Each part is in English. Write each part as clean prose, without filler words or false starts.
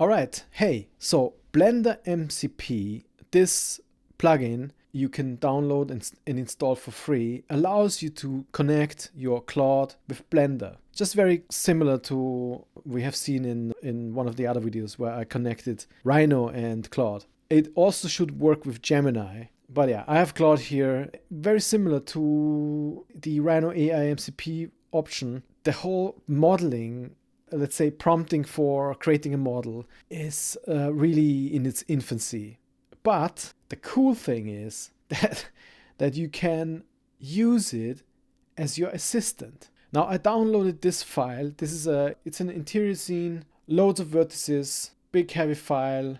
Alright, hey, so Blender MCP, this plugin you can download and install for free, allows you to connect your Claude with Blender. Just very similar to we have seen in one of the other videos where I connected Rhino and Claude. It also should work with Gemini. But yeah, I have Claude here, very similar to the Rhino AI MCP option. The whole modeling, let's say prompting for creating a model, is really in its infancy. But the cool thing is that you can use it as your assistant. Now I downloaded this file. It's an interior scene, loads of vertices, big heavy file,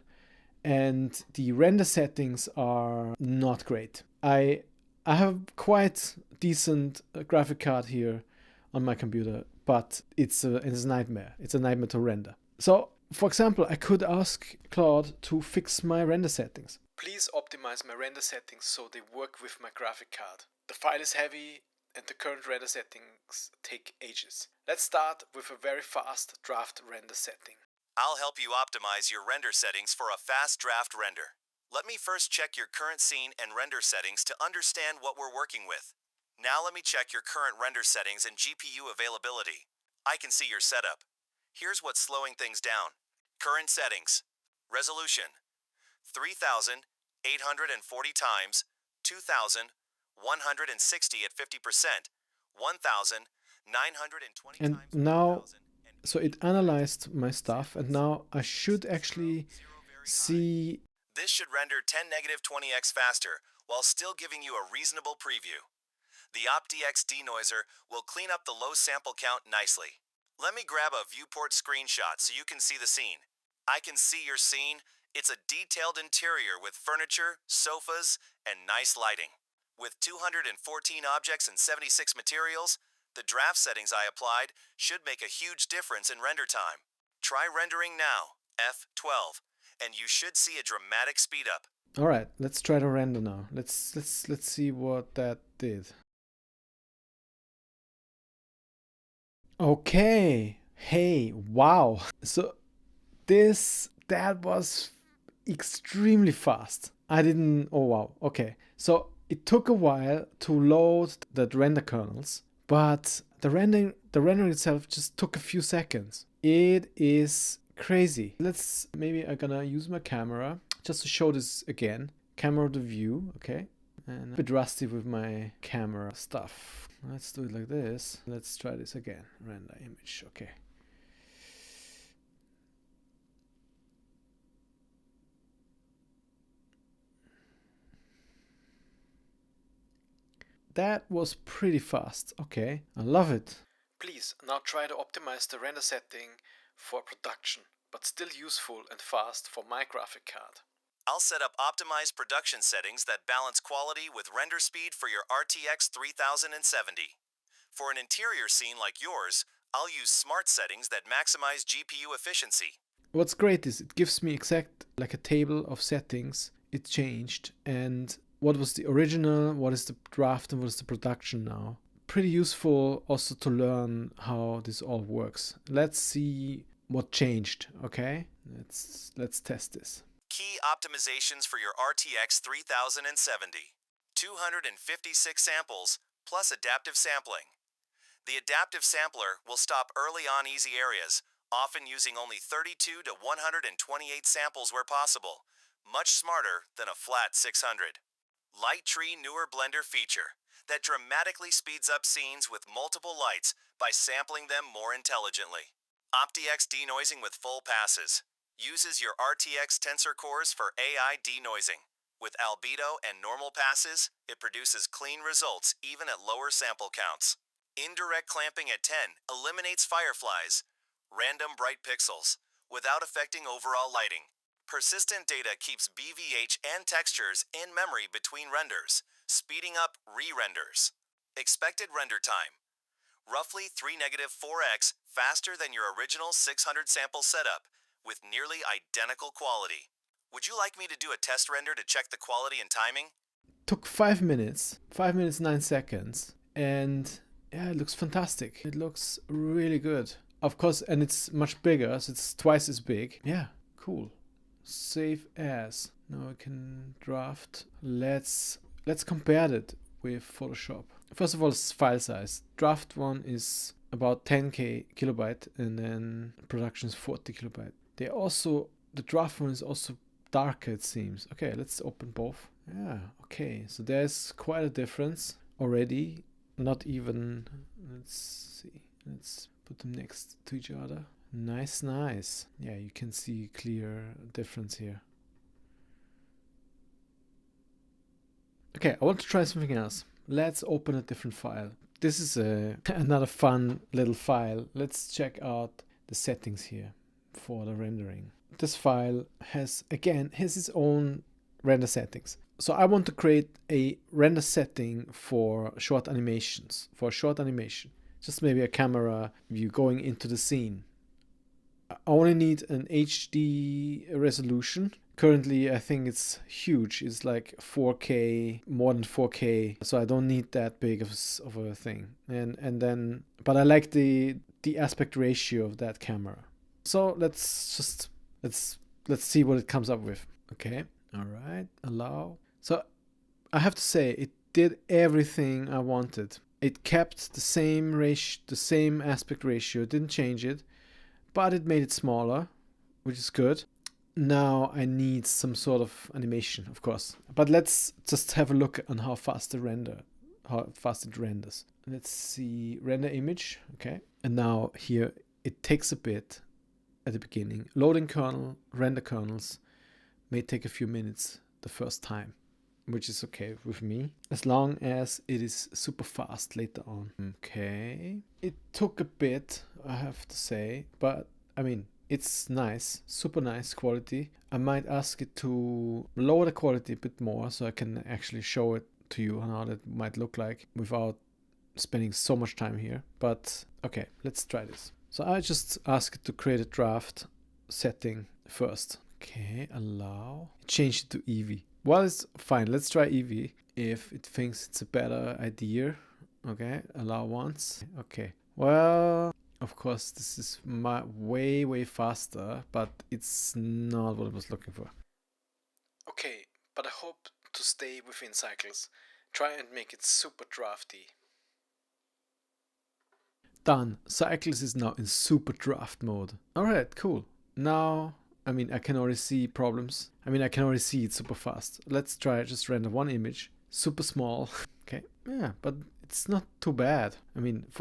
and the render settings are not great. I have quite decent graphic card here on my computer, but it's a nightmare. It's a nightmare to render. So, for example, I could ask Claude to fix my render settings. Please optimize my render settings so they work with my graphic card. The file is heavy and the current render settings take ages. Let's start with a very fast draft render setting. I'll help you optimize your render settings for a fast draft render. Let me first check your current scene and render settings to understand what we're working with. Now let me check your current render settings and GPU availability. I can see your setup. Here's what's slowing things down. Current settings. Resolution: 3840 times 2160 at 50%, 1920 and times now 1000. So it analyzed my stuff, and now I should actually see. This should render 10-20x faster while still giving you a reasonable preview. The OptiX denoiser will clean up the low sample count nicely. Let me grab a viewport screenshot so you can see the scene. I can see your scene. It's a detailed interior with furniture, sofas, and nice lighting. With 214 objects and 76 materials, the draft settings I applied should make a huge difference in render time. Try rendering now, F12, and you should see a dramatic speed up. All right, let's try to render now. Let's see what that did. Okay. Hey, wow. So that was extremely fast. Oh wow. Okay. So it took a while to load the render kernels, but the rendering itself just took a few seconds. It is crazy. Maybe I'm gonna use my camera just to show this again. Camera to view, okay. And a bit rusty with my camera stuff. Let's do it like this. Let's try this again. Render image, okay. That was pretty fast. Okay, I love it. Please now try to optimize the render setting for production, but still useful and fast for my graphic card. I'll set up optimized production settings that balance quality with render speed for your RTX 3070. For an interior scene like yours, I'll use smart settings that maximize GPU efficiency. What's great is it gives me exact like a table of settings. It changed, and what was the original, what is the draft, and what is the production now. Pretty useful also to learn how this all works. Let's see what changed, okay? Let's test this. Key optimizations for your RTX 3070. 256 samples plus adaptive sampling. The adaptive sampler will stop early on easy areas, often using only 32 to 128 samples where possible, much smarter than a flat 600. Light Tree newer Blender feature that dramatically speeds up scenes with multiple lights by sampling them more intelligently. OptiX denoising with full passes. Uses your RTX tensor cores for AI denoising. With albedo and normal passes, it produces clean results even at lower sample counts. Indirect clamping at 10 eliminates fireflies, random bright pixels, without affecting overall lighting. Persistent data keeps BVH and textures in memory between renders, speeding up re-renders. Expected render time. Roughly 3-4x faster than your original 600 sample setup, with nearly identical quality. Would you like me to do a test render to check the quality and timing? Took 5 minutes, 5 minutes 9 seconds, and yeah, it looks fantastic. It looks really good. Of course, and it's much bigger, so it's twice as big. Yeah, cool. Save as. Now I can draft. Let's compare it with Photoshop. First of all, file size. Draft one is about 10k kilobyte, and then production is 40 kilobyte. The draft one is also darker, it seems. Okay, let's open both. Yeah, okay, so there's quite a difference already. Not even, let's see, let's put them next to each other. Nice. Yeah, you can see clear difference here. Okay, I want to try something else. Let's open a different file. This is another fun little file. Let's check out the settings here for the rendering. This file has its own render settings. So I want to create a render setting for short animations, just maybe a camera view going into the scene. I only need an HD resolution. Currently, I think it's huge. It's like 4K, more than 4K. So I don't need that big of a thing. But I like the aspect ratio of that camera. So let's see what it comes up with. Okay. All right. Allow. So I have to say it did everything I wanted. It kept the same aspect ratio. Didn't change it, but it made it smaller, which is good. Now I need some sort of animation, of course. But let's just have a look on how fast it renders. Let's see, render image. Okay. And now here it takes a bit at the beginning. Loading kernel, render kernels may take a few minutes the first time, which is okay with me, as long as it is super fast later on. Okay. It took a bit, I have to say, but I mean, it's nice, super nice quality. I might ask it to lower the quality a bit more so I can actually show it to you how that might look like without spending so much time here. But okay, let's try this. So I just ask it to create a draft setting first. Okay, allow. Change it to Eevee. Well, it's fine. Let's try Eevee if it thinks it's a better idea. Okay, allow once. Okay. Well, of course, this is way faster, but it's not what I was looking for. Okay, but I hope to stay within cycles. Try and make it super drafty. Done. Cycles is now in super draft mode. Alright, cool. Now, I can already see problems. I can already see it super fast. Let's try just render one image. Super small. Okay. Yeah, but it's not too bad.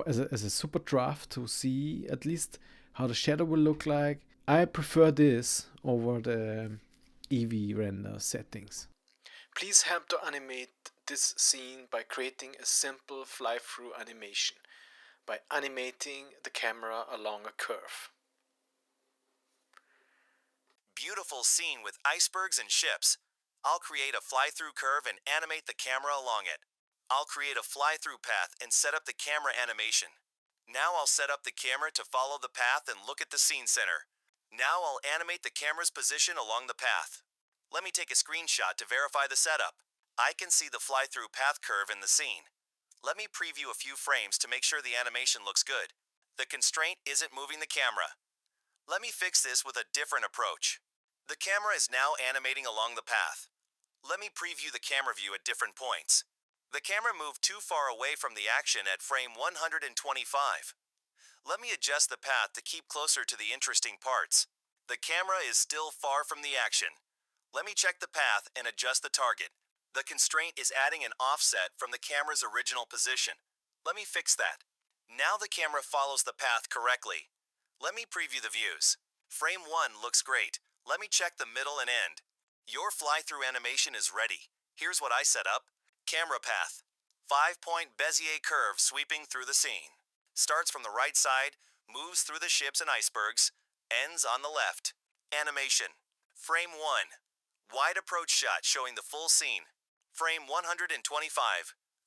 As a super draft to see at least how the shadow will look like. I prefer this over the Eevee render settings. Please help to animate this scene by creating a simple fly-through animation by animating the camera along a curve. Beautiful scene with icebergs and ships. I'll create a fly-through curve and animate the camera along it. I'll create a fly-through path and set up the camera animation. Now I'll set up the camera to follow the path and look at the scene center. Now I'll animate the camera's position along the path. Let me take a screenshot to verify the setup. I can see the fly-through path curve in the scene. Let me preview a few frames to make sure the animation looks good. The constraint isn't moving the camera. Let me fix this with a different approach. The camera is now animating along the path. Let me preview the camera view at different points. The camera moved too far away from the action at frame 125. Let me adjust the path to keep closer to the interesting parts. The camera is still far from the action. Let me check the path and adjust the target. The constraint is adding an offset from the camera's original position. Let me fix that. Now the camera follows the path correctly. Let me preview the views. Frame 1 looks great. Let me check the middle and end. Your fly-through animation is ready. Here's what I set up. Camera path. 5-point Bezier curve sweeping through the scene. Starts from the right side, moves through the ships and icebergs, ends on the left. Animation. Frame 1. Wide approach shot showing the full scene. Frame 125.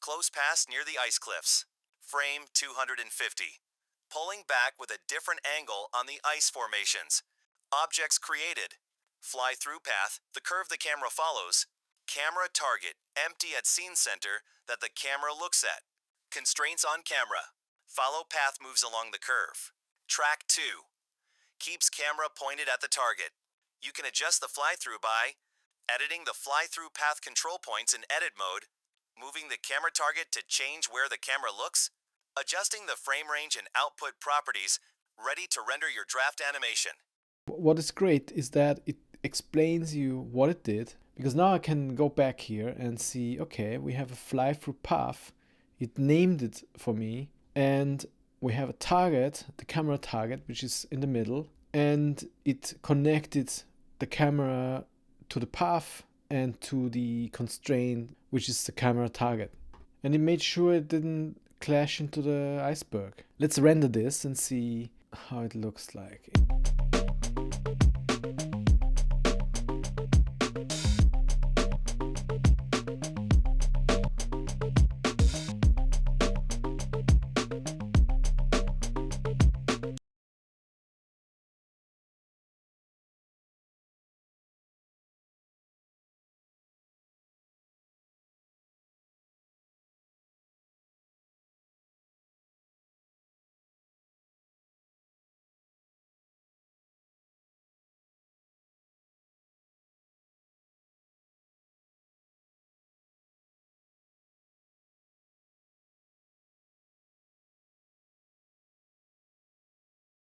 Close pass near the ice cliffs. Frame 250. Pulling back with a different angle on the ice formations. Objects created. Fly-through path, the curve the camera follows. Camera target, empty at scene center that the camera looks at. Constraints on camera. Follow path moves along the curve. Track 2. Keeps camera pointed at the target. You can adjust the fly-through by editing the fly-through path control points in edit mode, moving the camera target to change where the camera looks, adjusting the frame range and output properties, ready to render your draft animation. What is great is that it explains you what it did, because now I can go back here and see, okay, we have a fly-through path. It named it for me, and we have a target, the camera target, which is in the middle, and it connected the camera to the path and to the constraint, which is the camera target. And it made sure it didn't clash into the iceberg. Let's render this and see how it looks like.